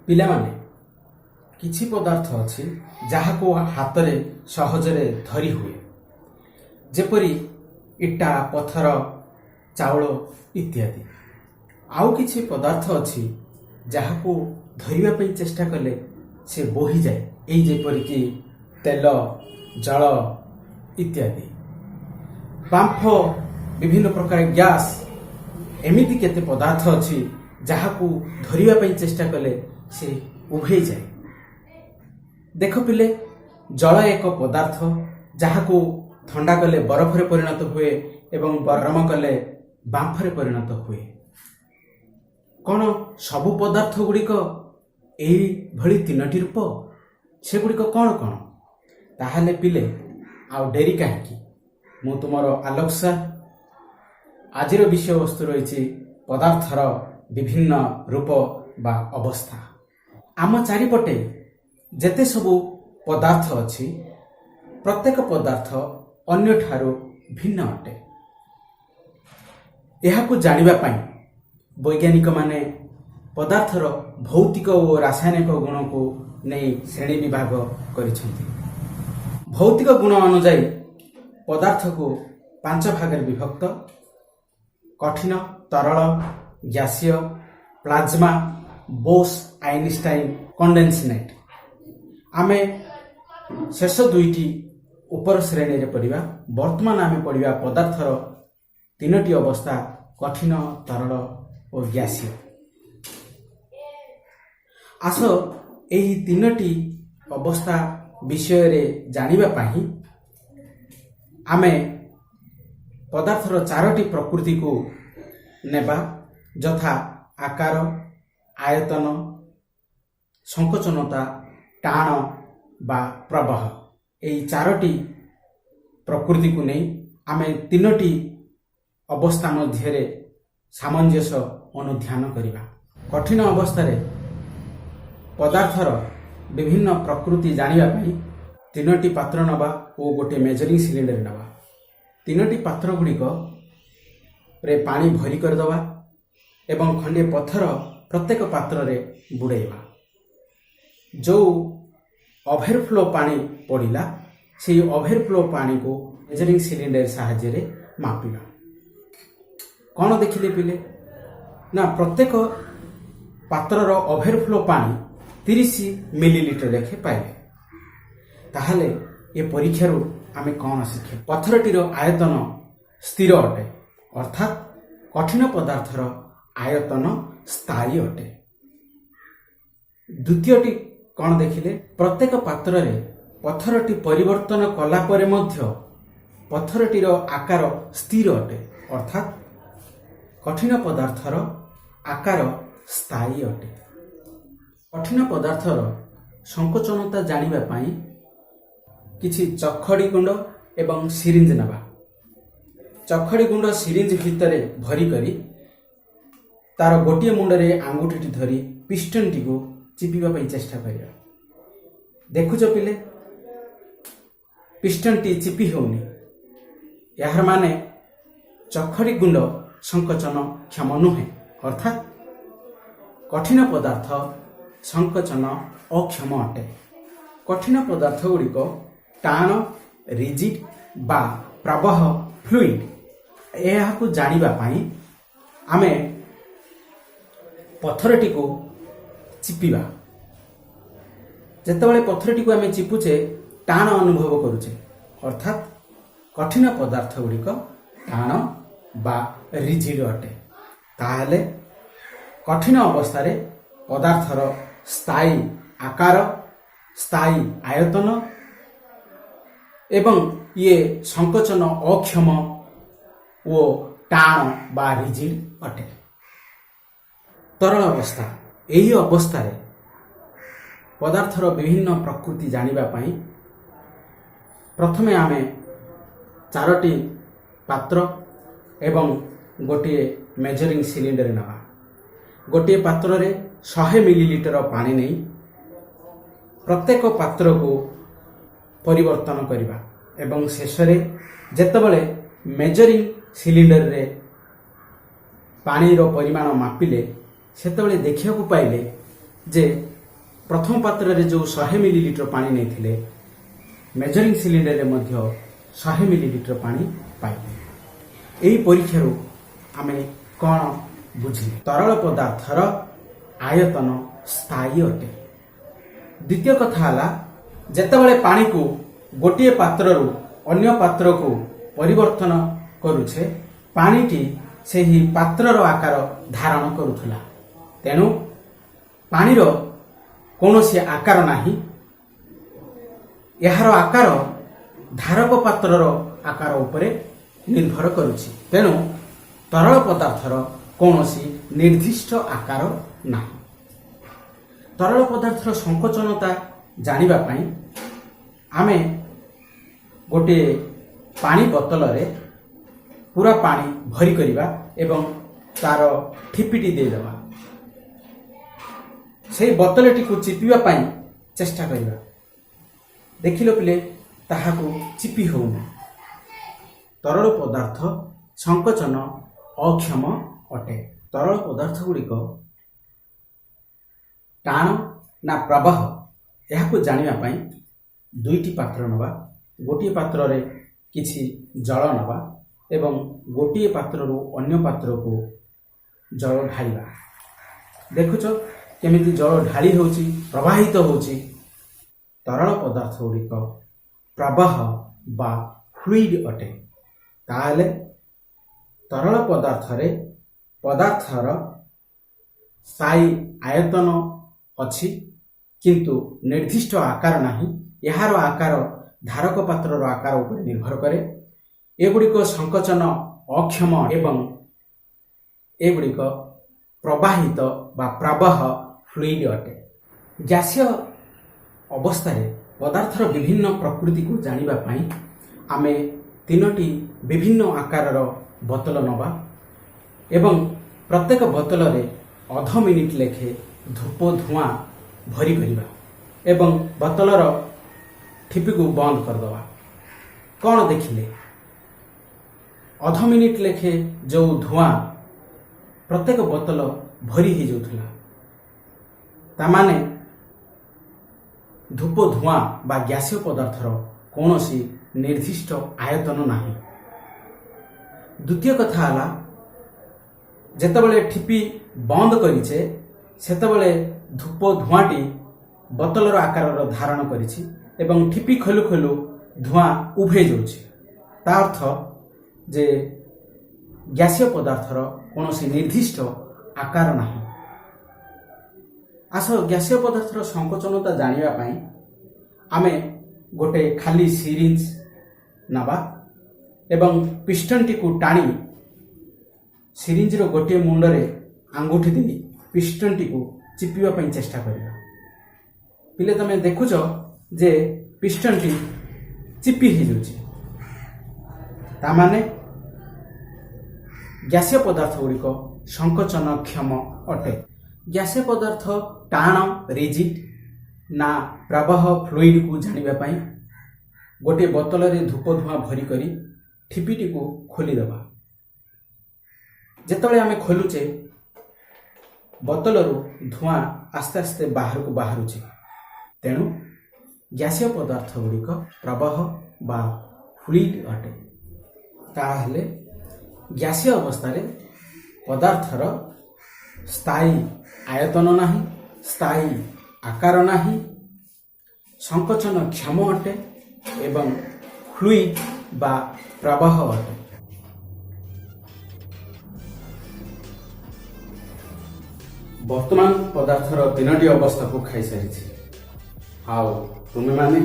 ପିଲାମାନେ କିଛି ପଦାର୍ଥ ଅଛି ଯାହାକୁ ହାତରେ ସହଜରେ ଧରି ହୁଏ, ଯେପରି ଇଟା, ପଥର, ଚାଉଳ ଇତ୍ୟାଦି। ଆଉ କିଛି ପଦାର୍ଥ ଅଛି ଯାହାକୁ ଧରିବା ପାଇଁ ଚେଷ୍ଟା କଲେ ସେ ବୋହିଯାଏ, ଏଇ ଯେପରିକି ତେଲ, ଜଳ ଇତ୍ୟାଦି। ବାମ୍ଫ, ବିଭିନ୍ନ ପ୍ରକାର ଗ୍ୟାସ୍, ଏମିତି କେତେ ପଦାର୍ଥ ଅଛି ଯାହାକୁ ଧରିବା ପାଇଁ ଚେଷ୍ଟା କଲେ ସେ ଉଭେଇଯାଏ। ଦେଖ ପିଲେ, ଜଳ ଏକ ପଦାର୍ଥ ଯାହାକୁ ଥଣ୍ଡା କଲେ ବରଫରେ ପରିଣତ ହୁଏ ଏବଂ ଗରମ କଲେ ବାମ୍ଫରେ ପରିଣତ ହୁଏ। କ'ଣ ସବୁ ପଦାର୍ଥ ଗୁଡ଼ିକ ଏଇଭଳି ତିନୋଟି ରୂପ? ସେଗୁଡ଼ିକ କ'ଣ କ'ଣ? ତାହେଲେ ପିଲେ, ଆଉ ଡେରି କାହିଁକି, ମୁଁ ତୁମର ଆଲୋକ ସାର୍। ଆଜିର ବିଷୟବସ୍ତୁ ରହିଛି ପଦାର୍ଥର ବିଭିନ୍ନ ରୂପ ବା ଅବସ୍ଥା। ଆମ ଚାରିପଟେ ଯେତେ ସବୁ ପଦାର୍ଥ ଅଛି, ପ୍ରତ୍ୟେକ ପଦାର୍ଥ ଅନ୍ୟଠାରୁ ଭିନ୍ନ ଅଟେ। ଏହାକୁ ଜାଣିବା ପାଇଁ ବୈଜ୍ଞାନିକମାନେ ପଦାର୍ଥର ଭୌତିକ ଓ ରାସାୟନିକ ଗୁଣକୁ ନେଇ ଶ୍ରେଣୀ ବିଭାଗ କରିଛନ୍ତି। ଭୌତିକ ଗୁଣ ଅନୁଯାୟୀ ପଦାର୍ଥକୁ 5 ଭାଗରେ ବିଭକ୍ତ: କଠିନ, ତରଳ, ଗ୍ୟାସୀୟ, ପ୍ଲାଜମା, ବୋସ୍ ଆଇନଷ୍ଟାଇନ, କଣ୍ଡେନ୍ସେଟ୍। ଆମେ ଶେଷ ଦୁଇଟି ଉପର ଶ୍ରେଣୀରେ ପଢ଼ିବା। ବର୍ତ୍ତମାନ ଆମେ ପଢ଼ିବା ପଦାର୍ଥର ତିନୋଟି ଅବସ୍ଥା: କଠିନ, ତରଳ ଓ ଗ୍ୟାସୀୟ। ଆସ ଏହି ତିନୋଟି ଅବସ୍ଥା ବିଷୟରେ ଜାଣିବା ପାଇଁ ଆମେ ପଦାର୍ଥର 4ଟି ପ୍ରକୃତିକୁ ନେବା, ଯଥା ଆକାର, ଆୟତନ, ସଂକୋଚନତା, ଟାଣ ବା ପ୍ରବାହ। ଏହି 4ଟି ପ୍ରକୃତିକୁ ନେଇ ଆମେ ତିନୋଟି ଅବସ୍ଥା ମଧ୍ୟରେ ସାମଞ୍ଜସ୍ୟ ଅନୁଧ୍ୟାନ କରିବା। କଠିନ ଅବସ୍ଥାରେ ପଦାର୍ଥର ବିଭିନ୍ନ ପ୍ରକୃତି ଜାଣିବା ପାଇଁ 3ଟି ପାତ୍ର ନେବା ଓ ଗୋଟିଏ ମେଜରିଂ ସିଲିଣ୍ଡର ନେବା। 3ଟି ପାତ୍ର ଗୁଡ଼ିକରେ ପାଣି ଭରି କରିଦେବା ଏବଂ ଖଣ୍ଡିଏ ପଥର ପ୍ରତ୍ୟେକ ପାତ୍ରରେ ବୁଡ଼େଇବା। ଯେଉଁ ଓଭରଫ୍ଲୋ ପାଣି ପଡ଼ିଲା, ସେହି ଓଭରଫ୍ଲୋ ପାଣିକୁ ମେଜରିଂ ସିଲିଣ୍ଡର ସାହାଯ୍ୟରେ ମାପିବା। କ'ଣ ଦେଖିଲେ ପିଲେ? ନା, ପ୍ରତ୍ୟେକ ପାତ୍ରର ଓଭରଫ୍ଲୋ ପାଣି 30 ମିଲିଲିଟର ଲେଖେ ପାଇଲେ। ତାହେଲେ ଏ ପରୀକ୍ଷାରୁ ଆମେ କ'ଣ ଶିଖିବା? ପଥରଟିର ଆୟତନ ସ୍ଥିର ଅଟେ, ଅର୍ଥାତ୍ କଠିନ ପଦାର୍ଥର ଆୟତନ ସ୍ଥାୟୀ ଅଟେ। ଦ୍ୱିତୀୟଟି କ'ଣ ଦେଖିଲେ? ପ୍ରତ୍ୟେକ ପାତ୍ରରେ ପଥରଟି ପରିବର୍ତ୍ତନ କଲା ପରେ ମଧ୍ୟ ପଥରଟିର ଆକାର ସ୍ଥିର ଅଟେ, ଅର୍ଥାତ୍ କଠିନ ପଦାର୍ଥର ଆକାର ସ୍ଥାୟୀ ଅଟେ। କଠିନ ପଦାର୍ଥର ସଂକୋଚନତା ଜାଣିବା ପାଇଁ କିଛି ଚଖଡି ଗୁଣ୍ଡ ଏବଂ ସିରିଞ୍ଜ ନେବା। ଚଖଡି ଗୁଣ୍ଡ ସିରିଞ୍ଜ ଭିତରେ ଭରି କରି ତାର ଗୋଟିଏ ମୁଣ୍ଡରେ ଆଙ୍ଗୁଠିଟି ଧରି ପିଷ୍ଟନଟିକୁ ଚିପିବା ପାଇଁ ଚେଷ୍ଟା କରିବା। ଦେଖୁଛ ପିଲେ, ପିଷ୍ଟନଟି ଚିପି ହେଉନି। ଏହାର ମାନେ ଚଖଡି ଗୁଣ୍ଡ ସଂକୋଚନ କ୍ଷମ ନୁହେଁ, ଅର୍ଥାତ୍ କଠିନ ପଦାର୍ଥ ସଂକୋଚନ ଅକ୍ଷମ ଅଟେ। କଠିନ ପଦାର୍ଥ ଗୁଡ଼ିକ ଟାଣ, ରିଜିଡ୍ ବା ପ୍ରବାହ, ଫ୍ଲୁଇଡ୍। ଏହାକୁ ଜାଣିବା ପାଇଁ ଆମେ ପଥରଟିକୁ ଚିପିବା। ଯେତେବେଳେ ପଥରଟିକୁ ଆମେ ଚିପୁଛେ, ଟାଣ ଅନୁଭବ କରୁଛେ, ଅର୍ଥାତ୍ କଠିନ ପଦାର୍ଥ ଗୁଡ଼ିକ ଟାଣ ବା ରିଜିଡ୍ ଅଟେ। ତାହେଲେ କଠିନ ଅବସ୍ଥାରେ ପଦାର୍ଥର ସ୍ଥାୟୀ ଆକାର, ସ୍ଥାୟୀ ଆୟତନ ଏବଂ ଇଏ ସଂକୋଚନ ଅକ୍ଷମ ଓ ଟାଣ ବା ରିଜିଡ୍ ଅଟେ। ତରଳ ଅବସ୍ଥା। ଏହି ଅବସ୍ଥାରେ ପଦାର୍ଥର ବିଭିନ୍ନ ପ୍ରକୃତି ଜାଣିବା ପାଇଁ ପ୍ରଥମେ ଆମେ 4ଟି ପାତ୍ର ଏବଂ ଗୋଟିଏ ମେଜରିଂ ସିଲିଣ୍ଡର ନେବା। ଗୋଟିଏ ପାତ୍ରରେ 100 ମିଲିଲିଟର ପାଣି ନେଇ ପ୍ରତ୍ୟେକ ପାତ୍ରକୁ ପରିବର୍ତ୍ତନ କରିବା ଏବଂ ଶେଷରେ ଯେତେବେଳେ ମେଜରିଂ ସିଲିଣ୍ଡରରେ ପାଣିର ପରିମାଣ ମାପିଲେ, ସେତେବେଳେ ଦେଖିବାକୁ ପାଇଲେ ଯେ प्रथम पात्र रे जो 100 मिलीलीटर पानी नहीं मेजरिंग सिलिंडर रे मध्य 100 मिलीलीटर पानी पाइले। यही परीक्षार आम कौन बुझिले तरल पदार्थर आयतन स्थायी अटे। द्वितीय कथा है जेतेबेले पानी को गोटे पात्र अन्य पात्र को परिवर्तन करुछे पानीटी से ही पात्रर आकार धारण करुथला। तेणु पानीर कौनसी आकार नाही, यार आकार धारक पात्रर आकार उपरे निर्भर करुछि। तेणु तरल पदार्थर कौनसी निर्दिष्ट आकार नाही। तरल पदार्थर संकोचनता जानिबा पई आमे गोटे पानी बोतल रे पूरा पानी भरी करिबा एवं तार ठिपिटी दे देबा। से बोतलटी को चिपिबा पई चेष्टा करिबा। देखिलो पिले ताहाको चिपि होउना। तरल पदार्थ संकोचन अक्षम अटे। तरल पदार्थ गुड़िक टाण ना प्रवाह यह जानिबा पई दुईटी पात्र नवा। गोटे पात्र रे किछि जल नवा एवं गोटे पात्र अन्य पात्र को जल ढालिबा। देखुच केमिति जल ढाली होउची प्रवाहित होउची। तरल पदार्थ गुड़िक प्रवाह बा फ्लुइड अटे। ताहले तरल पदार्थ रे पदार्थर स्थायी आयतन अछि किंतु निर्दिष्ट आकार नाही। यार आकार धारक पात्रर आकार उपर निर्भर करे। एगुड़िक संकोचन अक्षम एवं एगुड़िक प्रवाहित बा प्रवाह फ्लुइड अटे। गैसीय अवस्था रे पदार्थर विभिन्न प्रकृति को जानिबा पई आमे तीनोटी विभिन्न आकारर बोतल नवा एवं प्रत्येक बोतल रे अध मिनिट लेखे धूप धुआं भरी करिबा एवं बोतलर ठिपी को बंद कर दवा। कौन देखिले अध मिनिट लेखे जो धुआं प्रत्येक बोतल भरी ही जाउथला तामाने धूप धुआं बा गैसीय पदार्थर कौनसी निर्दिष्ट आयतन नाही। द्वितीय कथा हला जेतेबेले ठिपी बंद करिछे सेतेबेले धूप धुआंटी बोतलर आकार धारण करिछि एवं ठिपी खोलु खोलु धुआं उभे जाउछि। ता अर्थ जे गैसीय पदार्थर कौनसी निर्दिष्ट आकार नाही। आस गैसीय पदार्थर संकोचनता जानिबा पई आमे गोटे खाली सिरिंज नबा एवं पिस्टनटी को टाणी सिरिंज रो गोटे मुंडरे आंगुठी दे पिस्टनटी को चिपिबा पई चेष्टा करिबा। पिले तमे देखुछ जे पिस्टनटी चिपि ही जाउछि। ता माने गैसीय पदार्थ गुड़िक संकोचन क्षम अटे। गैसीय पदार्थ टाण रिजिड ना प्रवाह फ्लुइड को जानिबा पई गोटे बोतल रे धूप धुआं भरी करी ठिपीटी को खोली देबा। जेतबेले आमे खोलुचे बोतलरू धुआं आस्ते आस्ते बाहर को बाहरुचे। तेणु गैसीय पदार्थ गुड़िक प्रवाह बा फ्लुइड अटे। ताहले गैसीय अवस्था रे पदार्थर स्थायी आयतन नाही, स्थायी आकार नाही, संकोचन क्षम अटे एवं फ्लुइड बा प्रवाह अटे। वर्तमान पदार्थर तीनोटी अवस्था को खाई सारी। आओ तुमे माने